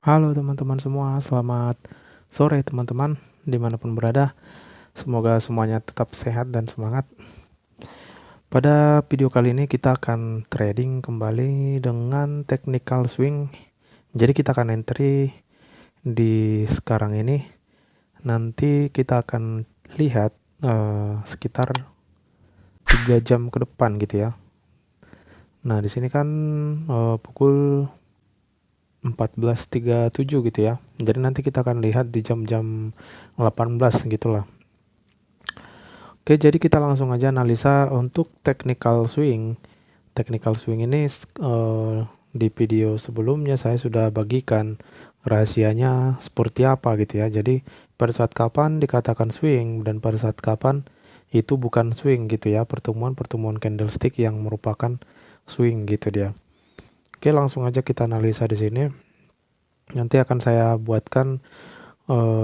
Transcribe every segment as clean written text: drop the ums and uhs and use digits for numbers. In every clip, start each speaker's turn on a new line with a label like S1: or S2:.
S1: Halo teman-teman semua, selamat sore teman-teman dimanapun berada. Semoga semuanya tetap sehat dan semangat. Pada video kali ini kita akan trading kembali dengan technical swing. Jadi kita akan entry di sekarang ini. Nanti kita akan lihat sekitar 3 jam ke depan gitu ya. Nah di sini kan pukul 14.37 gitu ya. Jadi nanti kita akan lihat di jam-jam 18 gitulah. Oke, jadi kita langsung aja analisa untuk technical swing. Technical swing ini di video sebelumnya saya sudah bagikan rahasianya seperti apa gitu ya. Jadi pada saat kapan dikatakan swing dan pada saat kapan itu bukan swing gitu ya. Pertemuan-pertemuan candlestick yang merupakan swing gitu dia. Oke, langsung aja kita analisa di sini. Nanti akan saya buatkan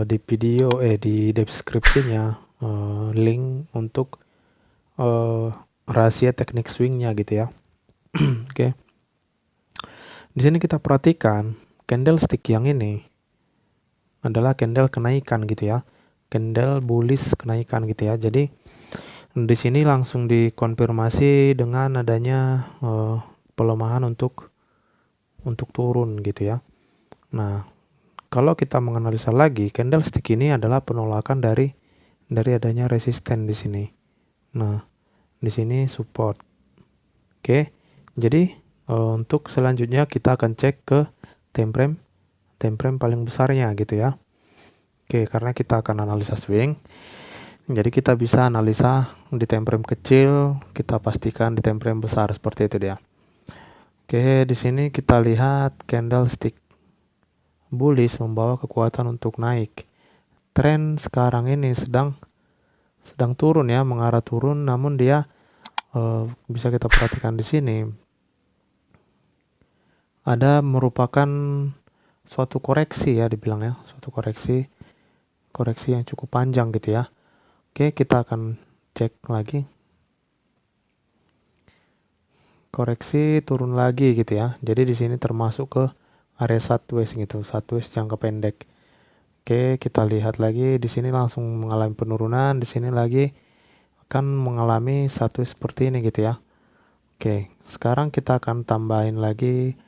S1: di video di deskripsinya link untuk rahasia teknik swingnya gitu ya. Oke. Di sini kita perhatikan candlestick yang ini adalah candle kenaikan gitu ya. Candle bullish kenaikan gitu ya. Jadi di sini langsung dikonfirmasi dengan adanya pelemahan untuk turun gitu ya. Nah, kalau kita menganalisa lagi, candlestick ini adalah penolakan dari adanya resisten di sini. Nah, di sini support. Oke. Jadi untuk selanjutnya kita akan cek ke time frame paling besarnya gitu ya. Oke, karena kita akan analisa swing. Jadi kita bisa analisa di time frame kecil, kita pastikan di time frame besar seperti itu dia. Oke, di sini kita lihat candlestick bullish membawa kekuatan untuk naik. Tren sekarang ini sedang turun ya, mengarah turun, namun dia bisa kita perhatikan di sini ada merupakan suatu koreksi ya dibilang ya, suatu koreksi yang cukup panjang gitu ya. Oke, kita akan cek lagi. Koreksi turun lagi gitu ya. Jadi di sini termasuk ke area sideways gitu, sideways jangka pendek. Oke, kita lihat lagi di sini langsung mengalami penurunan, di sini lagi akan mengalami satu seperti ini gitu ya. Oke, sekarang kita akan tambahin lagi,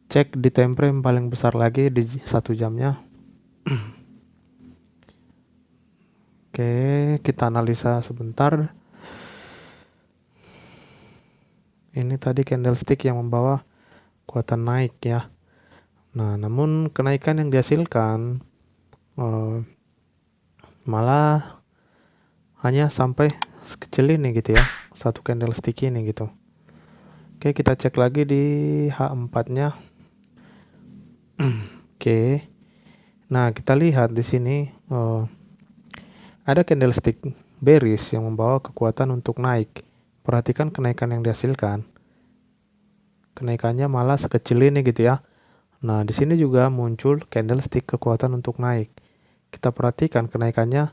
S1: cek di time frame paling besar lagi di 1 jamnya. Oke, kita analisa sebentar. Ini tadi candlestick yang membawa kekuatan naik ya. Nah, namun kenaikan yang dihasilkan malah hanya sampai sekecil ini gitu ya, satu candlestick ini gitu. Oke, kita cek lagi di H4-nya. Oke. Nah, kita lihat di sini ada candlestick bearish yang membawa kekuatan untuk naik. Perhatikan kenaikan yang dihasilkan. Kenaikannya malah sekecil ini gitu ya. Nah, di sini juga muncul candlestick kekuatan untuk naik. Kita perhatikan kenaikannya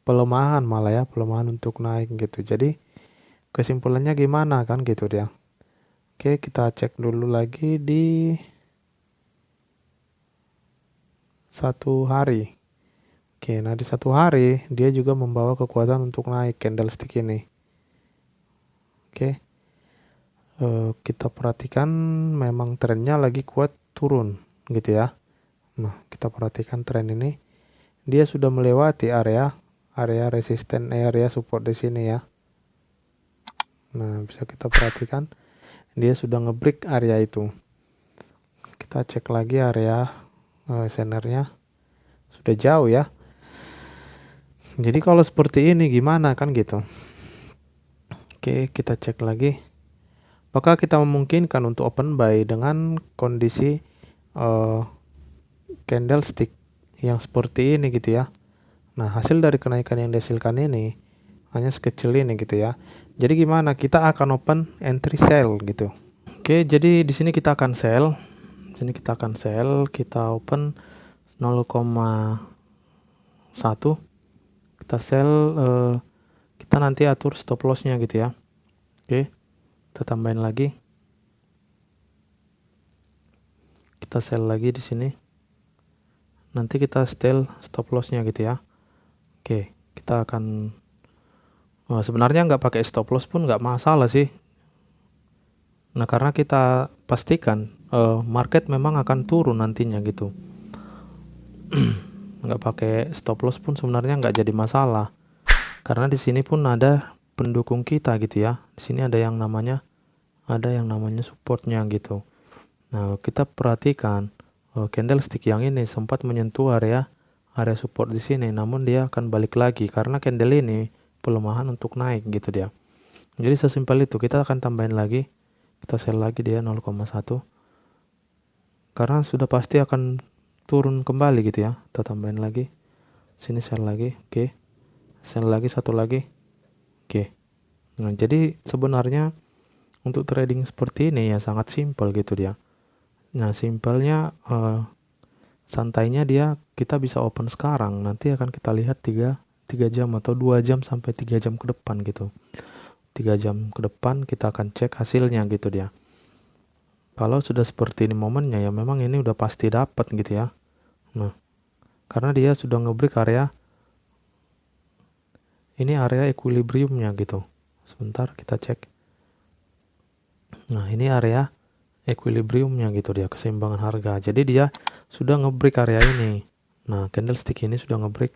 S1: pelemahan malah ya, pelemahan untuk naik gitu. Jadi kesimpulannya gimana kan gitu dia. Oke, kita cek dulu lagi di 1 hari. Oke, nah di 1 hari dia juga membawa kekuatan untuk naik candlestick ini. Oke, kita perhatikan memang trennya lagi kuat turun gitu ya. Nah, kita perhatikan tren ini, dia sudah melewati area resisten, area support di sini ya. Nah, bisa kita perhatikan dia sudah ngebreak area itu. Kita cek lagi area senernya sudah jauh ya. Jadi kalau seperti ini gimana kan gitu. Oke, kita cek lagi. Apakah kita memungkinkan untuk open buy dengan kondisi candlestick yang seperti ini gitu ya. Nah, hasil dari kenaikan yang dihasilkan ini hanya sekecil ini gitu ya. Jadi gimana? Kita akan open entry sell gitu. Oke, jadi di sini kita akan sell. Di sini kita akan sell, kita open 0,1. Kita sell, kita nanti atur stop loss-nya gitu ya. Oke. Kita tambahin lagi. Kita sell lagi di sini. nanti kita setel stop lossnya gitu ya. Oke, kita akan sebenarnya nggak pakai stop loss pun nggak masalah sih. Nah, karena kita pastikan market memang akan turun nantinya gitu. Nggak pakai stop loss pun sebenarnya nggak jadi masalah. Karena di sini pun ada pendukung kita gitu ya. Di sini ada yang namanya supportnya gitu. Nah, kita perhatikan candlestick yang ini sempat menyentuh area support di sini, namun dia akan balik lagi karena candle ini pelemahan untuk naik gitu dia. Jadi sesimpel itu, kita akan tambahin lagi, kita sell lagi dia 0,1 karena sudah pasti akan turun kembali gitu ya. Kita tambahin lagi, sini sell lagi, oke, sell lagi satu lagi, oke. Nah, jadi sebenarnya untuk trading seperti ini ya sangat simpel gitu dia. Nah, simpelnya santainya dia kita bisa open sekarang, nanti akan kita lihat 3 jam atau 2 jam sampai 3 jam ke depan gitu. 3 jam ke depan kita akan cek hasilnya gitu dia. Kalau sudah seperti ini momennya ya memang ini udah pasti dapat gitu ya. Nah, karena dia sudah ngebreak area ini, area equilibriumnya gitu. Sebentar kita cek. Nah, ini area equilibriumnya gitu dia, keseimbangan harga. Jadi dia sudah ngebreak area ini. Nah, candlestick ini sudah ngebreak,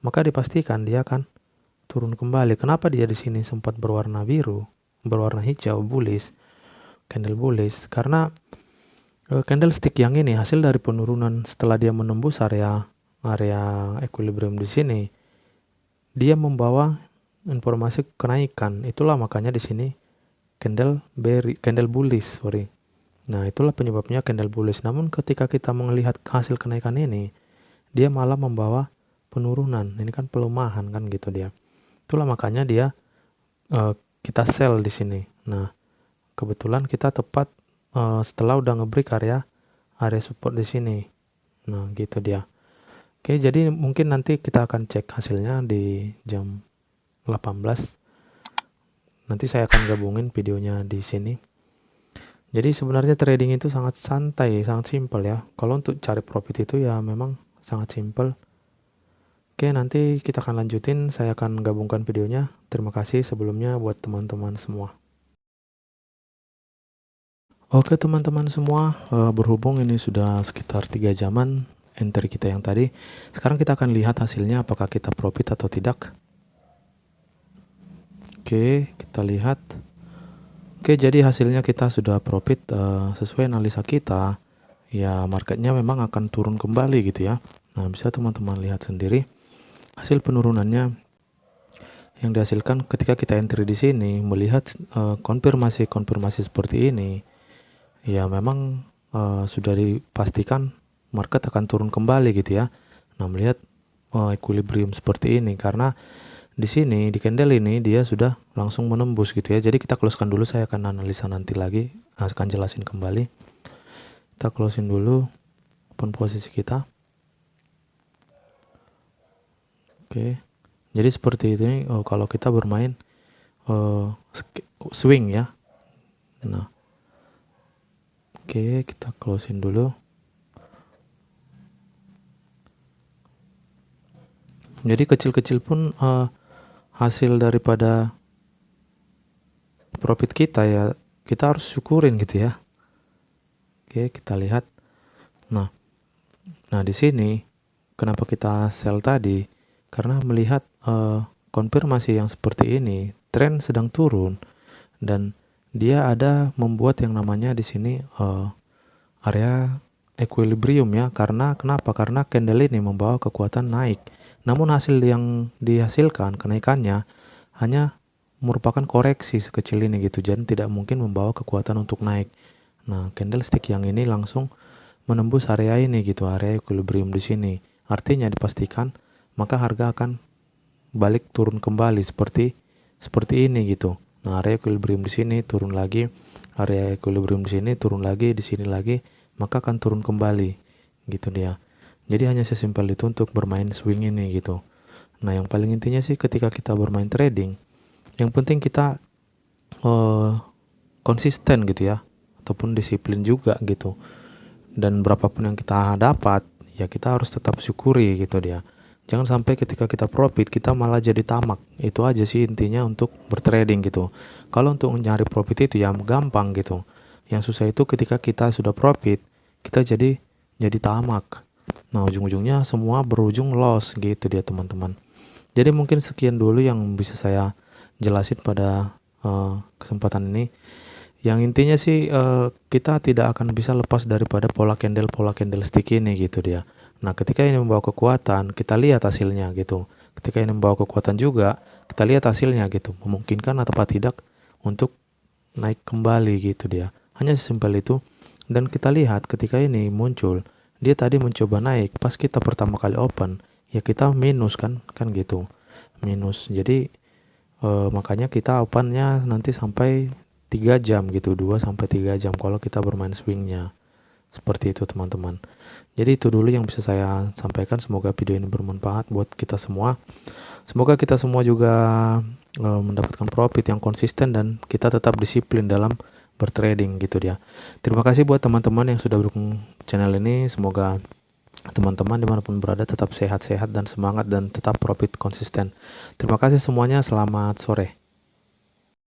S1: maka dipastikan dia akan turun kembali. Kenapa dia di sini sempat berwarna biru, berwarna hijau, bullish, candle bullish? Karena candlestick yang ini hasil dari penurunan setelah dia menembus area equilibrium di sini. Dia membawa informasi kenaikan. Itulah makanya di sini candle bullish, sorry. Nah, itulah penyebabnya candle bullish. Namun ketika kita melihat hasil kenaikan ini, dia malah membawa penurunan. Ini kan pelemahan kan gitu dia. Itulah makanya dia kita sell di sini. Nah, kebetulan kita tepat setelah udah ngebreak area support di sini. Nah, gitu dia. Oke, jadi mungkin nanti kita akan cek hasilnya di jam 18. Nanti saya akan gabungin videonya di sini. Jadi sebenarnya trading itu sangat santai, sangat simpel ya. Kalau untuk cari profit itu ya memang sangat simpel. Oke, nanti kita akan lanjutin. Saya akan gabungkan videonya. Terima kasih sebelumnya buat teman-teman semua. Oke teman-teman semua, berhubung ini sudah sekitar 3 jaman entry kita yang tadi. Sekarang kita akan lihat hasilnya apakah kita profit atau tidak. Oke, kita lihat. Oke, jadi hasilnya kita sudah profit sesuai analisa kita. Ya, marketnya memang akan turun kembali gitu ya. Nah, bisa teman-teman lihat sendiri hasil penurunannya yang dihasilkan ketika kita entry di sini. Melihat konfirmasi seperti ini, ya memang sudah dipastikan market akan turun kembali gitu ya. Nah, melihat equilibrium seperti ini, karena di sini di candle ini dia sudah langsung menembus gitu ya. Jadi kita closekan dulu, saya akan analisa nanti lagi, akan jelasin kembali. Kita closein dulu open posisi kita. Oke, jadi seperti ini kalau kita bermain swing ya. Nah, oke, kita closein dulu. Jadi kecil-kecil pun hasil daripada profit kita ya kita harus syukurin gitu ya. Oke, kita lihat. Nah di sini kenapa kita sell tadi? Karena melihat konfirmasi yang seperti ini, tren sedang turun dan dia ada membuat yang namanya di sini area equilibrium ya. Karena kenapa? Karena candle ini membawa kekuatan naik. Namun hasil yang dihasilkan kenaikannya hanya merupakan koreksi sekecil ini gitu, jadi tidak mungkin membawa kekuatan untuk naik. Nah, candlestick yang ini langsung menembus area ini gitu, area equilibrium di sini. Artinya dipastikan maka harga akan balik turun kembali seperti ini gitu. Nah, area equilibrium di sini turun lagi, area equilibrium di sini turun lagi, di sini lagi, maka akan turun kembali gitu dia. Jadi hanya sesimpel itu untuk bermain swing ini gitu. Nah, yang paling intinya sih ketika kita bermain trading, yang penting kita konsisten gitu ya, ataupun disiplin juga gitu. Dan berapapun yang kita dapat, ya kita harus tetap syukuri gitu dia. Jangan sampai ketika kita profit kita malah jadi tamak. Itu aja sih intinya untuk bertrading gitu. Kalau untuk nyari profit itu ya gampang gitu. Yang susah itu ketika kita sudah profit, kita jadi tamak. Nah, ujung-ujungnya semua berujung loss gitu dia teman-teman. Jadi mungkin sekian dulu yang bisa saya jelasin pada kesempatan ini. Yang intinya sih kita tidak akan bisa lepas daripada pola candlestick ini gitu dia. Nah, ketika ini membawa kekuatan, kita lihat hasilnya gitu. Ketika ini membawa kekuatan juga, kita lihat hasilnya gitu. Memungkinkan atau tidak untuk naik kembali gitu dia. Hanya sesimpel itu. Dan kita lihat ketika ini muncul, dia tadi mencoba naik, pas kita pertama kali open, ya kita minus kan gitu. Minus. Jadi makanya kita opennya nanti sampai 3 jam gitu, 2 sampai 3 jam kalau kita bermain swingnya. Seperti itu teman-teman. Jadi itu dulu yang bisa saya sampaikan. Semoga video ini bermanfaat buat kita semua. Semoga kita semua juga mendapatkan profit yang konsisten dan kita tetap disiplin dalam bertrading gitu dia. Terima kasih buat teman-teman yang sudah dukung channel ini. Semoga teman-teman dimanapun berada tetap sehat-sehat dan semangat dan tetap profit konsisten. Terima kasih semuanya. Selamat sore.